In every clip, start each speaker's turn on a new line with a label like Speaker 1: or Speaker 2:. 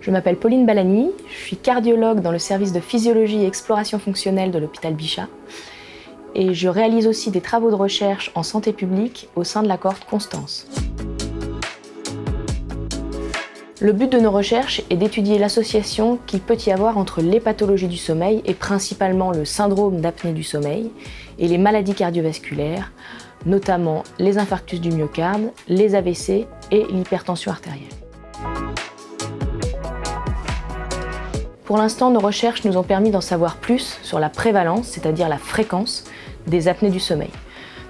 Speaker 1: Je m'appelle Pauline Balany, je suis cardiologue dans le service de physiologie et exploration fonctionnelle de l'hôpital Bichat et je réalise aussi des travaux de recherche en santé publique au sein de la cohorte Constance. Le but de nos recherches est d'étudier l'association qu'il peut y avoir entre les pathologies du sommeil et principalement le syndrome d'apnée du sommeil et les maladies cardiovasculaires, notamment les infarctus du myocarde, les AVC et l'hypertension artérielle. Pour l'instant, nos recherches nous ont permis d'en savoir plus sur la prévalence, c'est-à-dire la fréquence des apnées du sommeil.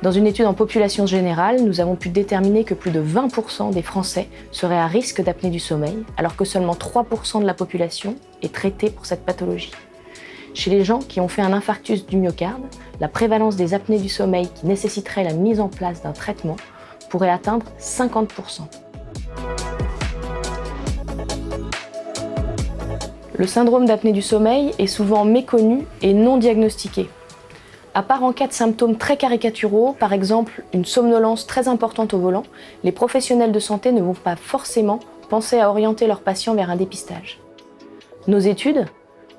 Speaker 1: Dans une étude en population générale, nous avons pu déterminer que plus de 20% des Français seraient à risque d'apnée du sommeil, alors que seulement 3% de la population est traitée pour cette pathologie. Chez les gens qui ont fait un infarctus du myocarde, la prévalence des apnées du sommeil qui nécessiterait la mise en place d'un traitement pourrait atteindre 50%. Le syndrome d'apnée du sommeil est souvent méconnu et non diagnostiqué. À part en cas de symptômes très caricaturaux, par exemple une somnolence très importante au volant, les professionnels de santé ne vont pas forcément penser à orienter leurs patients vers un dépistage. Nos études,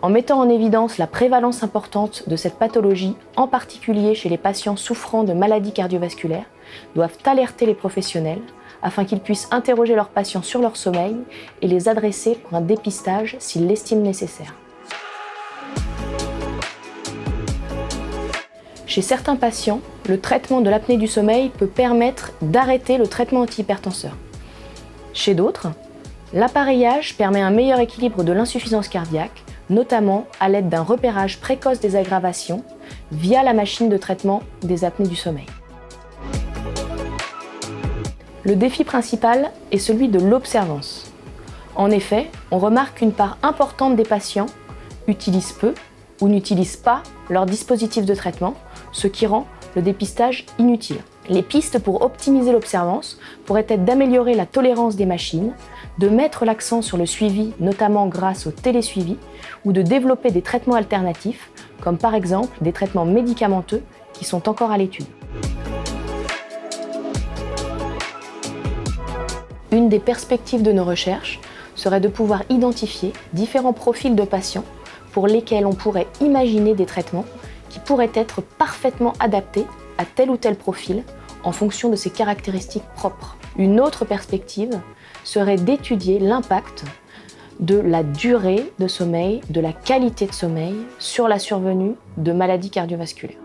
Speaker 1: en mettant en évidence la prévalence importante de cette pathologie, en particulier chez les patients souffrant de maladies cardiovasculaires, doivent alerter les professionnels afin qu'ils puissent interroger leurs patients sur leur sommeil et les adresser pour un dépistage s'ils l'estiment nécessaire. Chez certains patients, le traitement de l'apnée du sommeil peut permettre d'arrêter le traitement antihypertenseur. Chez d'autres, l'appareillage permet un meilleur équilibre de l'insuffisance cardiaque, notamment à l'aide d'un repérage précoce des aggravations via la machine de traitement des apnées du sommeil. Le défi principal est celui de l'observance. En effet, on remarque qu'une part importante des patients utilisent peu ou n'utilisent pas leur dispositif de traitement, ce qui rend le dépistage inutile. Les pistes pour optimiser l'observance pourraient être d'améliorer la tolérance des machines, de mettre l'accent sur le suivi, notamment grâce au télésuivi, ou de développer des traitements alternatifs, comme par exemple des traitements médicamenteux qui sont encore à l'étude. Une des perspectives de nos recherches serait de pouvoir identifier différents profils de patients pour lesquels on pourrait imaginer des traitements qui pourraient être parfaitement adaptés à tel ou tel profil en fonction de ses caractéristiques propres. Une autre perspective serait d'étudier l'impact de la durée de sommeil, de la qualité de sommeil sur la survenue de maladies cardiovasculaires.